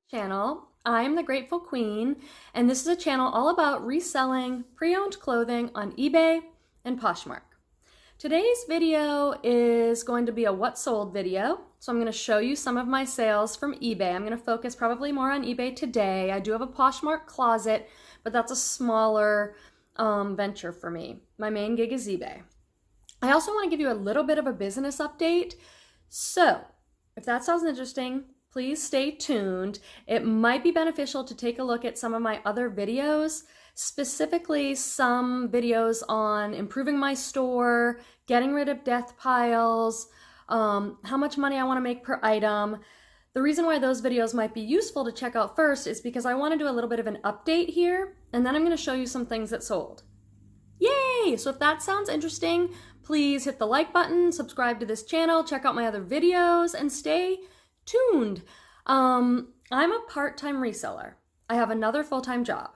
Channel. I'm the Grateful Queen, and this is a channel all about reselling pre-owned clothing on eBay and Poshmark. Today's video is going to be a what sold video, so I'm going to show you some of my sales from eBay. I'm going to focus probably more on eBay today. I do have a Poshmark closet, but that's a smaller venture for me. My main gig is eBay. I also want to give you a little bit of a business update, so if that sounds interesting, please stay tuned. It might be beneficial to take a look at some of my other videos, specifically some videos on improving my store, getting rid of death piles, how much money I want to make per item. The reason why those videos might be useful to check out first is because I want to do a little bit of an update here, and then I'm going to show you some things that sold. Yay! So if that sounds interesting, please hit the like button, subscribe to this channel, check out my other videos, and stay tuned. I'm a part-time reseller. I have another full-time job.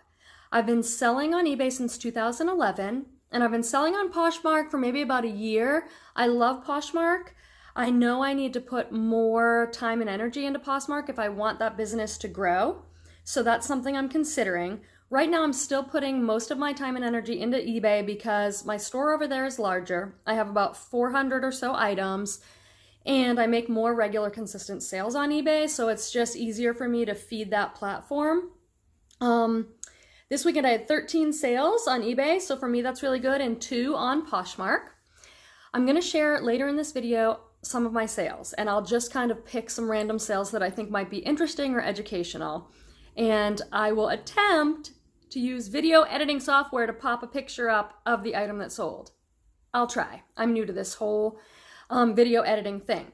I've been selling on eBay since 2011, and I've been selling on Poshmark for maybe about a year. I love Poshmark. I know I need to put more time and energy into Poshmark if I want that business to grow. So that's something I'm considering. Right now, I'm still putting most of my time and energy into eBay because my store over there is larger. I have about 400 or so items, and I make more regular, consistent sales on eBay, so it's just easier for me to feed that platform. This weekend I had 13 sales on eBay, so for me that's really good, and 2 on Poshmark. I'm going to share later in this video some of my sales, and I'll just kind of pick some random sales that I think might be interesting or educational. And I will attempt to use video editing software to pop a picture up of the item that sold. I'll try. I'm new to this whole video editing thing.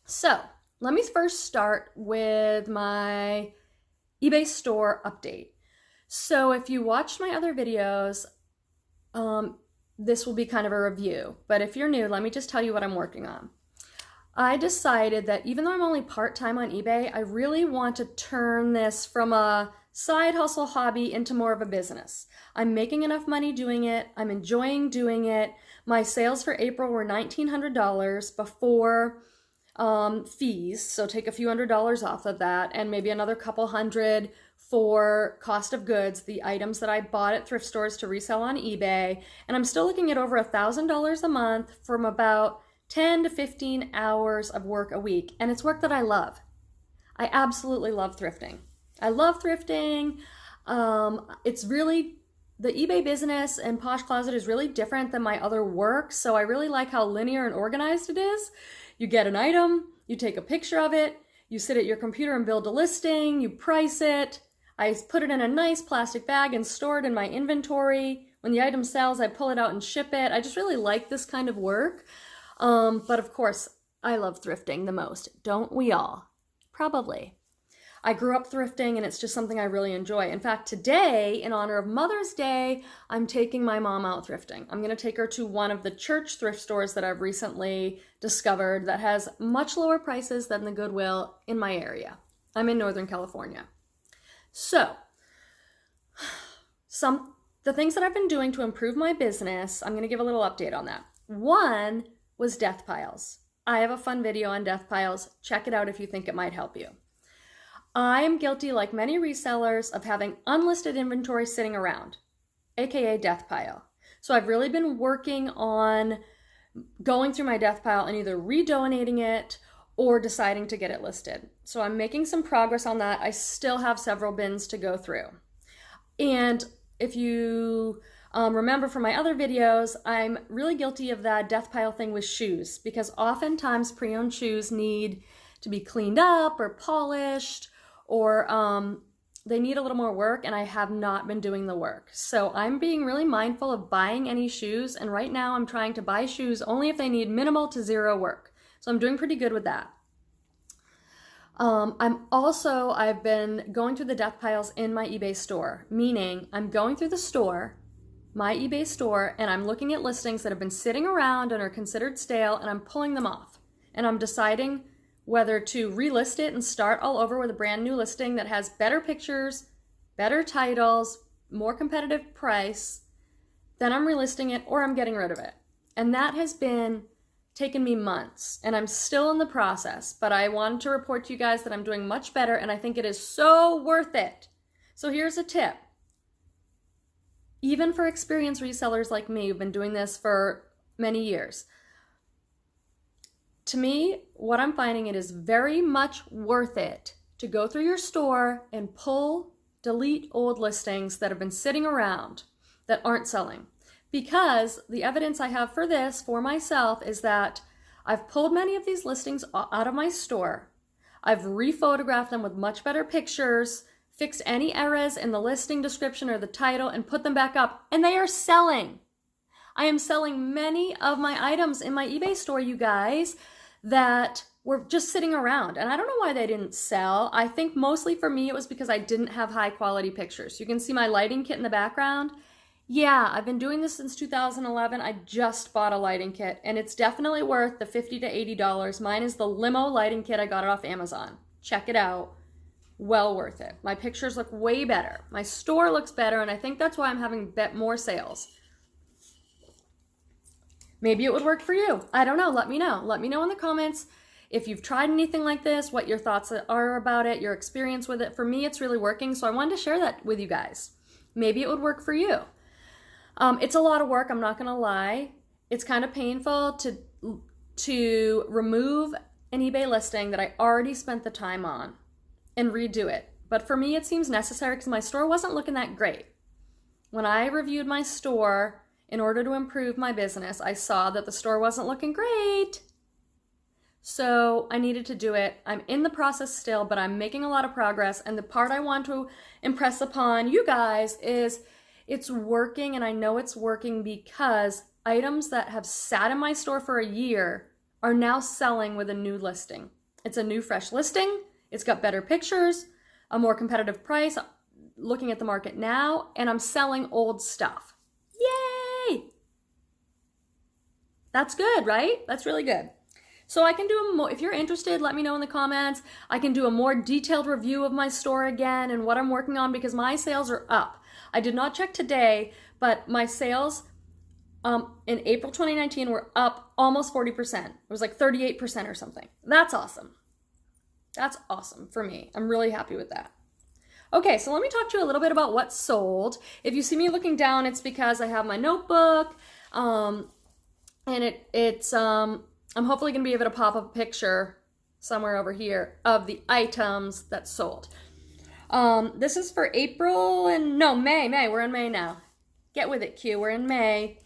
So let me first start with my eBay store update. So if you watched my other videos, this will be kind of a review, but if you're new, let me just tell you what I'm working on. I decided that even though I'm only part-time on eBay, I really want to turn this from a side hustle hobby into more of a business. I'm making enough money doing it. I'm enjoying doing it. My sales for April were $1,900 before fees, so take a few $100s off of that, and maybe another couple hundred for cost of goods, the items that I bought at thrift stores to resell on eBay, and I'm still looking at over $1,000 a month from about 10 to 15 hours of work a week, and it's work that I love. I absolutely love thrifting. I love thrifting. It's really, the eBay business and Posh Closet is really different than my other work, so I really like how linear and organized it is. You get an item, you take a picture of it, you sit at your computer and build a listing, you price it, I put it in a nice plastic bag and store it in my inventory. When the item sells, I pull it out and ship it. I just really like this kind of work. But of course, I love thrifting the most. Don't we all? Probably. I grew up thrifting, and it's just something I really enjoy. In fact, today, in honor of Mother's Day, I'm taking my mom out thrifting. I'm going to take her to one of the church thrift stores that I've recently discovered that has much lower prices than the Goodwill in my area. I'm in Northern California. So, the things that I've been doing to improve my business, I'm going to give a little update on that. One was death piles. I have a fun video on death piles. Check it out if you think it might help you. I am guilty, like many resellers, of having unlisted inventory sitting around, aka death pile. So I've really been working on going through my death pile and either redonating it or deciding to get it listed. So I'm making some progress on that. I still have several bins to go through. And if you remember from my other videos, I'm really guilty of that death pile thing with shoes, because oftentimes pre-owned shoes need to be cleaned up or polished, or they need a little more work, and I have not been doing the work. So I'm being really mindful of buying any shoes, and right now I'm trying to buy shoes only if they need minimal to zero work. So I'm doing pretty good with that. I've been going through the death piles in my eBay store, meaning I'm going through the store, my eBay store, and I'm looking at listings that have been sitting around and are considered stale, and I'm pulling them off. And I'm deciding whether to relist it and start all over with a brand new listing that has better pictures, better titles, more competitive price. Then I'm relisting it, or I'm getting rid of it. And that has been taken me months, and I'm still in the process, but I wanted to report to you guys that I'm doing much better, and I think it is so worth it. So here's a tip. Even for experienced resellers like me who've been doing this for many years, to me, what I'm finding, it is very much worth it to go through your store and delete old listings that have been sitting around that aren't selling. Because the evidence I have for this for myself is that I've pulled many of these listings out of my store. I've rephotographed them with much better pictures, fixed any errors in the listing description or the title, and put them back up, and they are selling. I am selling many of my items in my eBay store, you guys, that were just sitting around. And I don't know why they didn't sell. I think mostly for me it was because I didn't have high quality pictures. You can see my lighting kit in the background. Yeah, I've been doing this since 2011. I just bought a lighting kit, and it's definitely worth the $50 to $80. Mine is the limo lighting kit. I got it off Amazon. Check it out. Well worth it. My pictures look way better. My store looks better, and I think that's why I'm having more sales. Maybe it would work for you. I don't know. Let me know. Let me know in the comments if you've tried anything like this, what your thoughts are about it, your experience with it. For me, it's really working, so I wanted to share that with you guys. Maybe it would work for you. It's a lot of work, I'm not gonna lie. It's kind of painful to remove an eBay listing that I already spent the time on and redo it. But for me, it seems necessary because my store wasn't looking that great. When I reviewed my store in order to improve my business, I saw that the store wasn't looking great. So I needed to do it. I'm in the process still, but I'm making a lot of progress. And the part I want to impress upon you guys is it's working, and I know it's working because items that have sat in my store for a year are now selling with a new listing. It's a new, fresh listing. It's got better pictures, a more competitive price, looking at the market now, and I'm selling old stuff. Yay! That's good, right? That's really good. So I can do a more, if you're interested, let me know in the comments. I can do a more detailed review of my store again and what I'm working on, because my sales are up. I did not check today, but my sales in April 2019 were up almost 40%. It was like 38% or something. That's awesome. That's awesome for me. I'm really happy with that. Okay, so let me talk to you a little bit about what sold. If you see me looking down, it's because I have my notebook, and I'm hopefully going to be able to pop up a picture somewhere over here of the items that sold. This is for April and May. We're in May now. Get with it, Q. We're in May.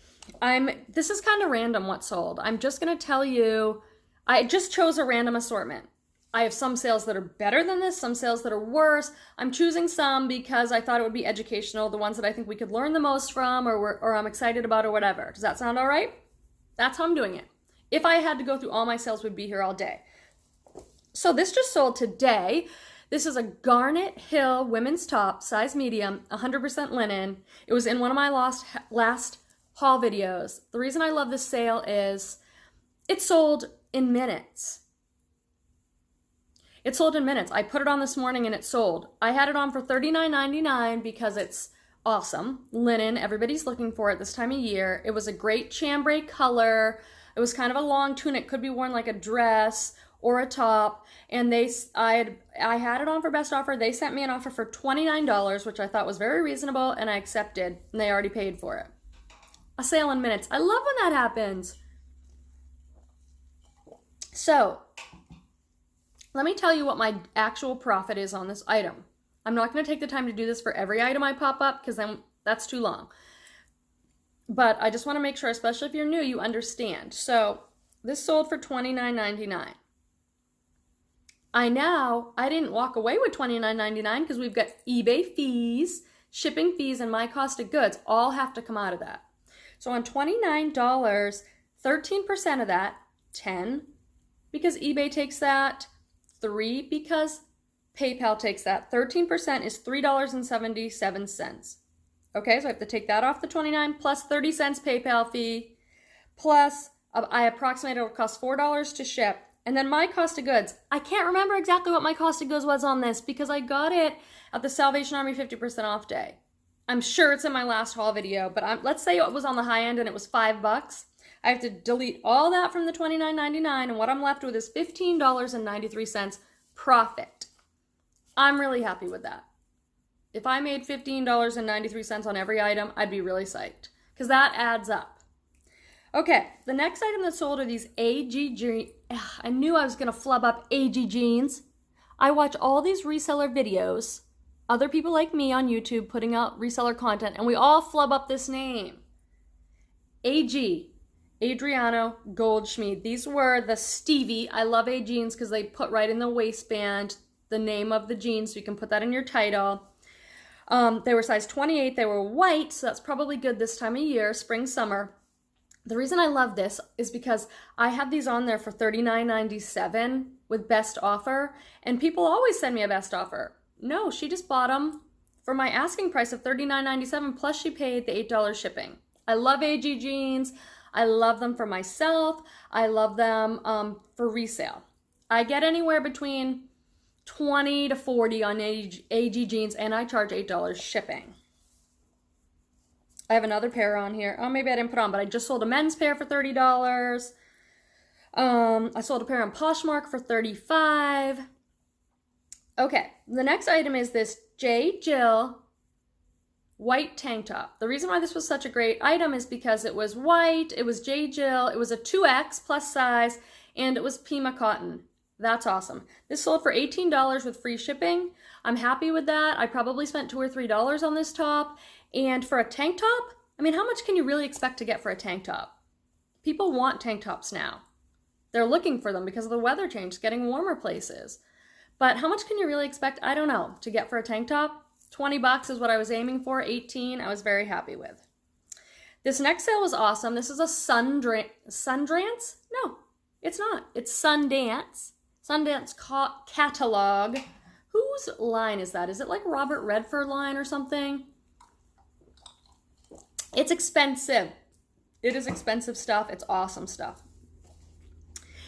This is kind of random what sold. I'm just going to tell you, I just chose a random assortment. I have some sales that are better than this, some sales that are worse. I'm choosing some because I thought it would be educational, the ones that I think we could learn the most from, or I'm excited about, or whatever. Does that sound all right? That's how I'm doing it. If I had to go through all my sales, we'd be here all day. So this just sold today. This is a Garnet Hill women's top, size medium, 100% linen. It was in one of my last haul videos. The reason I love this sale is it sold in minutes. It sold in minutes. I put it on this morning and it sold. I had it on for $39.99 because it's awesome. Linen, everybody's looking for it this time of year. It was a great chambray color. It was kind of a long tunic, could be worn like a dress or a top, and I had it on for best offer. They sent me an offer for $29, which I thought was very reasonable, and I accepted, and they already paid for it. A sale in minutes. I love when that happens. So, let me tell you what my actual profit is on this item. I'm not going to take the time to do this for every item I pop up, because then that's too long. But I just want to make sure, especially if you're new, you understand. So, this sold for $29.99. I didn't walk away with $29.99 because we've got eBay fees, shipping fees, and my cost of goods all have to come out of that. So on $29, 13% of that, 10, because eBay takes that, 3 because PayPal takes that, 13% is $3.77. Okay, so I have to take that off the $29 plus 30 cents PayPal fee, plus I approximate it will cost $4 to ship. And then my cost of goods, I can't remember exactly what my cost of goods was on this because I got it at the Salvation Army 50% off day. I'm sure it's in my last haul video, but let's say it was on the high end and it was $5. I have to delete all that from the $29.99, and what I'm left with is $15.93 profit. I'm really happy with that. If I made $15.93 on every item, I'd be really psyched, because that adds up. Okay, the next item that sold are these AG jeans. I knew I was going to flub up AG jeans. I watch all these reseller videos, other people like me on YouTube putting out reseller content, and we all flub up this name. AG, Adriano Goldschmied. These were the Stevie. I love AG jeans because they put right in the waistband the name of the jeans, so you can put that in your title. They were size 28. They were white, so that's probably good this time of year, spring, summer. The reason I love this is because I have these on there for $39.97 with best offer, and people always send me a best offer. No, she just bought them for my asking price of $39.97, plus she paid the $8 shipping. I love AG jeans. I love them for myself. I love them for resale. I get anywhere between 20 to 40 on AG jeans, and I charge $8 shipping. I have another pair on here. Oh, maybe I didn't put on, but I just sold a men's pair for $30. I sold a pair on Poshmark for $35. Okay, the next item is this J. Jill white tank top. The reason why this was such a great item is because it was white, it was J. Jill, it was a 2X plus size, and it was Pima cotton. That's awesome. This sold for $18 with free shipping. I'm happy with that. I probably spent $2 or $3 on this top. And for a tank top, I mean, how much can you really expect to get for a tank top? People want tank tops now. They're looking for them because of the weather change, getting warmer places. But how much can you really expect, I don't know, to get for a tank top? 20 bucks is what I was aiming for, 18 I was very happy with. This next sale was awesome. This is a Sundance? No, it's not. It's Sundance. Sundance catalog. Whose line is that? Is it like Robert Redford line or something? It's expensive. It is expensive stuff. It's awesome stuff.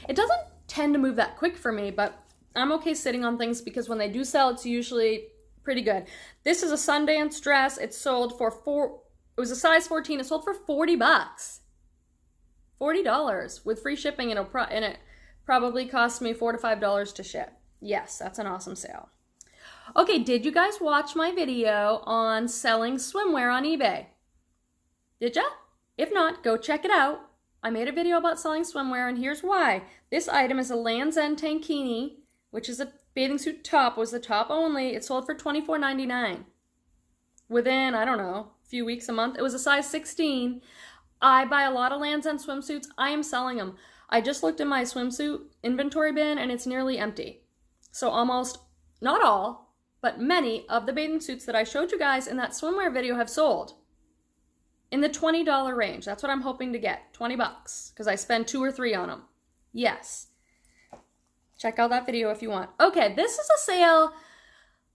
It doesn't tend to move that quick for me, but I'm okay sitting on things because when they do sell, it's usually pretty good. This is a Sundance dress. It sold for it was a size 14. It sold for 40 bucks. $40 with free shipping, and it probably cost me $4 to $5 to ship. Yes, that's an awesome sale. Okay, did you guys watch my video on selling swimwear on eBay? Did ya? If not, go check it out. I made a video about selling swimwear, and here's why. This item is a Land's End tankini, which is a bathing suit top, was the top only. It sold for $24.99. Within, I don't know, a few weeks, a month. It was a size 16. I buy a lot of Land's End swimsuits. I am selling them. I just looked in my swimsuit inventory bin, and it's nearly empty. So almost, not all, but many of the bathing suits that I showed you guys in that swimwear video have sold. In the $20 range. That's what I'm hoping to get. 20 bucks. Because I spend 2 or 3 on them. Yes. Check out that video if you want. Okay, this is a sale.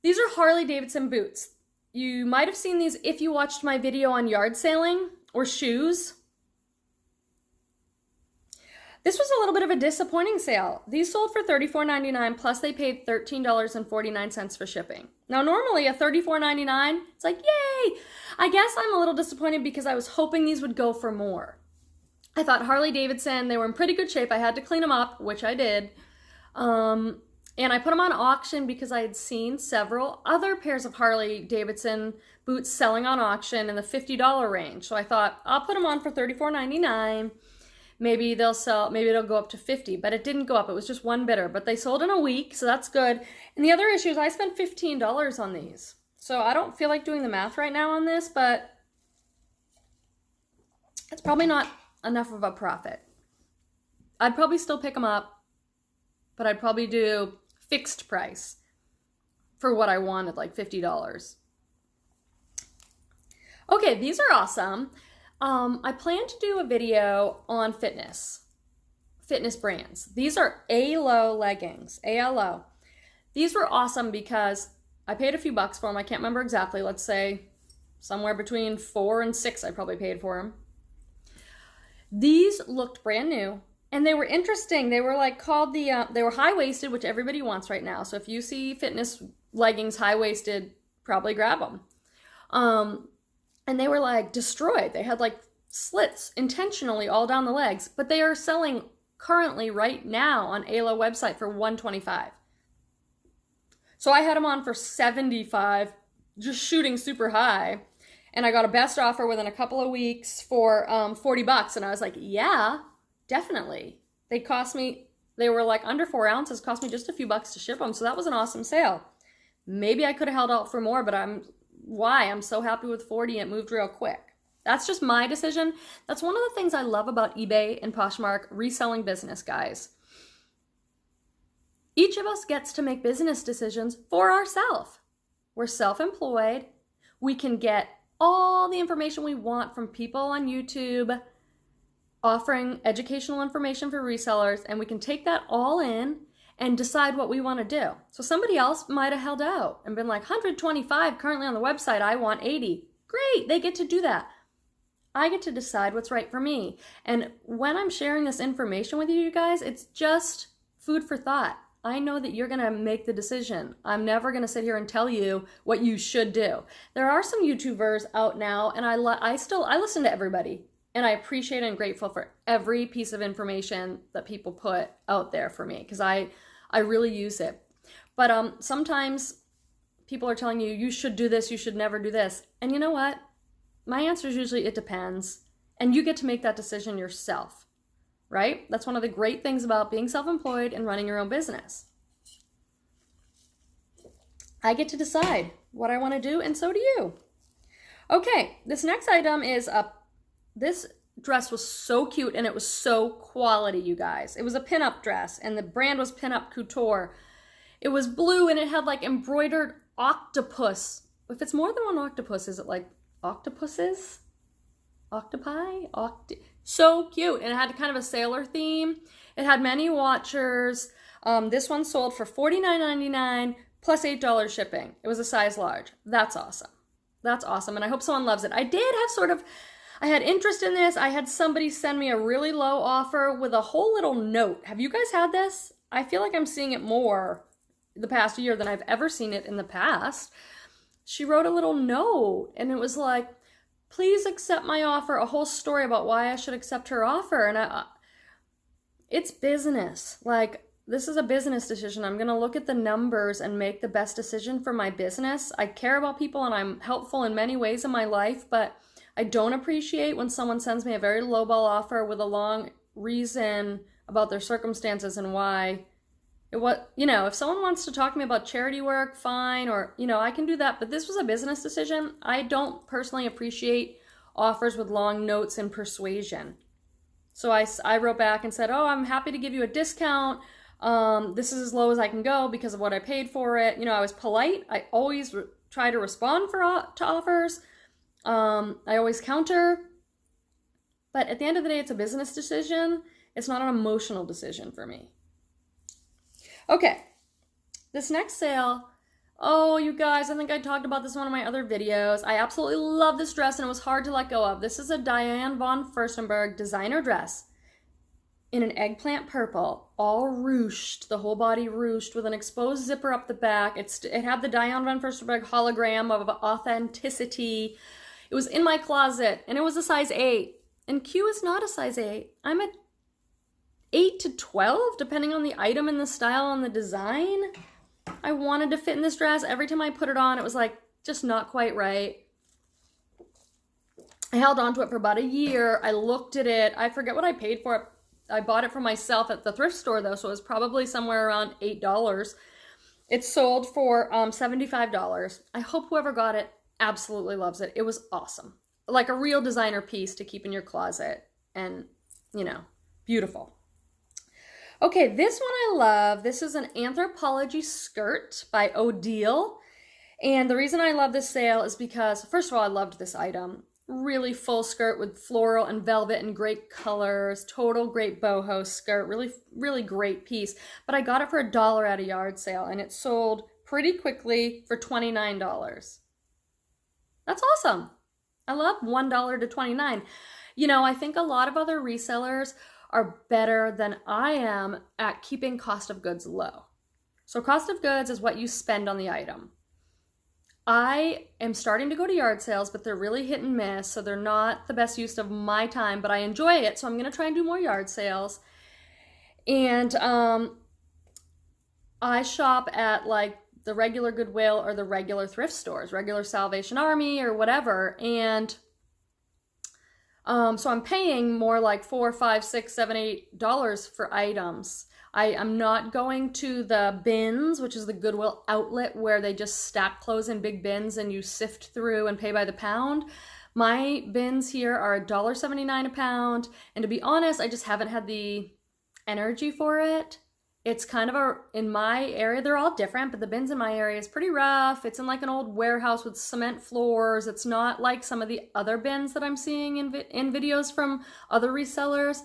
These are Harley Davidson boots. You might have seen these if you watched my video on yard sailing or shoes. This was a little bit of a disappointing sale. These sold for $34.99, plus they paid $13.49 for shipping. Now, normally a $34.99, it's like, yay! I guess I'm a little disappointed because I was hoping these would go for more. I thought Harley Davidson, they were in pretty good shape. I had to clean them up, which I did. And I put them on auction because I had seen several other pairs of Harley Davidson boots selling on auction in the $50 range. So I thought, I'll put them on for $34.99. Maybe they'll sell, maybe it'll go up to $50, but it didn't go up. It was just one bidder, but they sold in a week, so that's good. And the other issue is I spent $15 on these. So I don't feel like doing the math right now on this, but it's probably not enough of a profit. I'd probably still pick them up, but I'd probably do fixed price for what I wanted, like $50. Okay, these are awesome. I plan to do a video on fitness brands. These are ALO leggings, ALO. These were awesome because I paid a few bucks for them. I can't remember exactly. Let's say somewhere between $4 and $6 I probably paid for them. These looked brand new and they were interesting. They were like called they were high-waisted, which everybody wants right now. So if you see fitness leggings high-waisted, probably grab them. And they were like destroyed. They had like slits intentionally all down the legs, but they are selling currently right now on Ayla website for $125. So I had them on for $75, just shooting super high. And I got a best offer within a couple of weeks for $40. And I was like, yeah, definitely. They were like under 4 ounces, cost me just a few bucks to ship them. So that was an awesome sale. Maybe I could have held out for more, but I'm so happy with 40 and it moved real quick. That's just my decision. That's one of the things I love about eBay and Poshmark reselling business, guys. Each of us gets to make business decisions for ourselves. We're self-employed. We can get all the information we want from people on YouTube offering educational information for resellers, and we can take that all in and decide what we want to do. So somebody else might have held out and been like, 125 currently on the website, I want 80. Great, they get to do that. I get to decide what's right for me. And when I'm sharing this information with you guys, it's just food for thought. I know that you're gonna make the decision. I'm never gonna sit here and tell you what you should do. There are some YouTubers out now, and I listen to everybody, and I appreciate and grateful for every piece of information that people put out there for me, because I really use it. But sometimes people are telling you, you should do this, you should never do this. And you know what? My answer is usually it depends, and you get to make that decision yourself. Right? That's one of the great things about being self-employed and running your own business. I get to decide what I want to do, and so do you. Okay, this next item is this dress was so cute and it was so quality, you guys. It was a pinup dress and the brand was Pinup Couture. It was blue and it had like embroidered octopus. If it's more than one octopus, is it like octopuses? Octopi? So cute. And it had kind of a sailor theme. It had many watchers. This one sold for $49.99 plus $8 shipping. It was a size large. That's awesome. That's awesome. And I hope someone loves it. I had interest in this. I had somebody send me a really low offer with a whole little note. Have you guys had this? I feel like I'm seeing it more the past year than I've ever seen it in the past. She wrote a little note and it was like, please accept my offer, a whole story about why I should accept her offer. And it's business. Like, this is a business decision. I'm going to look at the numbers and make the best decision for my business. I care about people and I'm helpful in many ways in my life, but I don't appreciate when someone sends me a very lowball offer with a long reason about their circumstances and why. If someone wants to talk to me about charity work, fine, or, I can do that. But this was a business decision. I don't personally appreciate offers with long notes and persuasion. So I wrote back and said, oh, I'm happy to give you a discount. This is as low as I can go because of what I paid for it. I was polite. I always try to respond to offers. I always counter. But at the end of the day, it's a business decision. It's not an emotional decision for me. Okay, this next sale, oh, you guys, I think I talked about this in one of my other videos. I absolutely love this dress and it was hard to let go of. This is a Diane von Furstenberg designer dress in an eggplant purple, all ruched, the whole body ruched with an exposed zipper up the back. It had the Diane von Furstenberg hologram of authenticity. It was in my closet and it was a size 8. And Q is not a size 8. I'm a 8 to 12, depending on the item and the style and the design. I wanted to fit in this dress. Every time I put it on, it was like just not quite right. I held on to it for about a year. I looked at it. I forget what I paid for it. I bought it for myself at the thrift store though, so it was probably somewhere around $8. It sold for $75. I hope whoever got it absolutely loves it. It was awesome. Like a real designer piece to keep in your closet and, beautiful. Okay, this one I love. This is an Anthropology skirt by Odile. And the reason I love this sale is because, first of all, I loved this item. Really full skirt with floral and velvet and great colors. Total great boho skirt. Really, really great piece. But I got it for $1 at a yard sale and it sold pretty quickly for $29. That's awesome. I love $1 to $29. I think a lot of other resellers are better than I am at keeping cost of goods low. So cost of goods is what you spend on the item. I am starting to go to yard sales, but they're really hit and miss, so they're not the best use of my time, but I enjoy it, so I'm going to try and do more yard sales. And I shop at like the regular Goodwill or the regular thrift stores, regular Salvation Army or whatever, and so I'm paying more like $4, $5, $6, $7, $8 for items. I'm not going to the bins, which is the Goodwill outlet where they just stack clothes in big bins and you sift through and pay by the pound. My bins here are $1.79 a pound, and to be honest, I just haven't had the energy for it. It's kind of in my area, they're all different, but the bins in my area is pretty rough. It's in like an old warehouse with cement floors. It's not like some of the other bins that I'm seeing in videos from other resellers.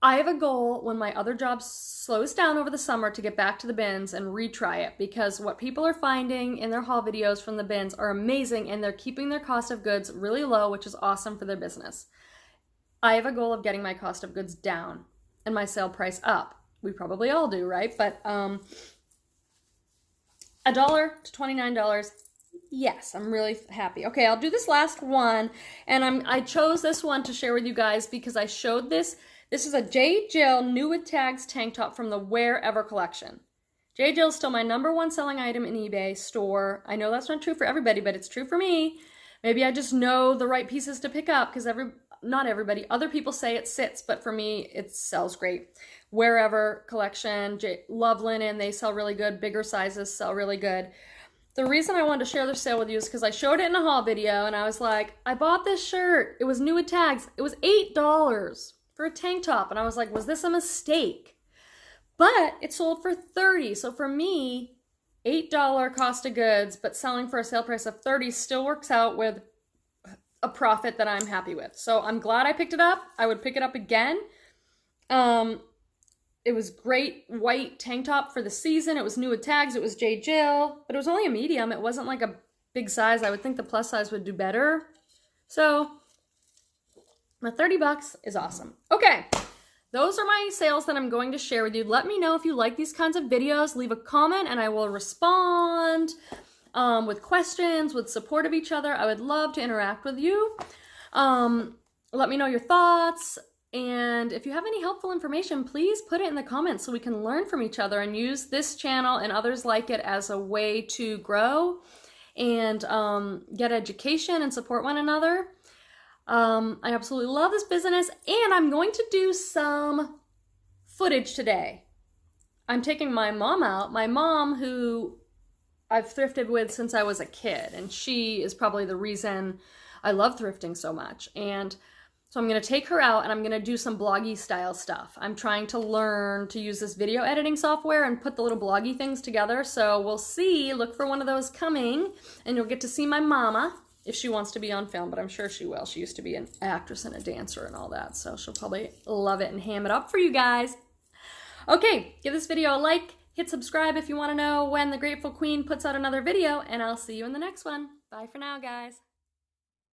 I have a goal when my other job slows down over the summer to get back to the bins and retry it, because what people are finding in their haul videos from the bins are amazing, and they're keeping their cost of goods really low, which is awesome for their business. I have a goal of getting my cost of goods down and my sale price up. We probably all do, right? But $1 to $29. Yes, I'm really happy. Okay, I'll do this last one, and I chose this one to share with you guys because I showed this. This is a J. Jill New with Tags tank top from the Wherever collection. J. Jill is still my #1 selling item in eBay store. I know that's not true for everybody, but it's true for me. Maybe I just know the right pieces to pick up because not everybody, other people say it sits, but for me, it sells great. Wherever collection, love linen, they sell really good. Bigger sizes sell really good. The reason I wanted to share this sale with you is because I showed it in a haul video and I was like, I bought this shirt. It was new with tags. It was $8 for a tank top. And I was like, was this a mistake? But it sold for $30. So for me, $8 cost of goods, but selling for a sale price of $30 still works out with a profit that I'm happy with. So I'm glad I picked it up. I would pick it up again. It was great white tank top for the season. It was new with tags. It was J. Jill, but it was only a medium. It wasn't like a big size. I would think the plus size would do better. So my $30 is awesome. Okay, those are my sales that I'm going to share with you. Let me know if you like these kinds of videos. Leave a comment and I will respond with questions, with support of each other. I would love to interact with you. Let me know your thoughts. And if you have any helpful information, please put it in the comments so we can learn from each other and use this channel and others like it as a way to grow and get education and support one another. I absolutely love this business, and I'm going to do some footage today. I'm taking my mom out. My mom, who I've thrifted with since I was a kid, and she is probably the reason I love thrifting so much. And so I'm going to take her out and I'm going to do some bloggy style stuff. I'm trying to learn to use this video editing software and put the little bloggy things together. So we'll see. Look for one of those coming, and you'll get to see my mama if she wants to be on film, but I'm sure she will. She used to be an actress and a dancer and all that, so she'll probably love it and ham it up for you guys. Okay, give this video a like, hit subscribe if you want to know when the Grateful Queen puts out another video, and I'll see you in the next one. Bye for now, guys.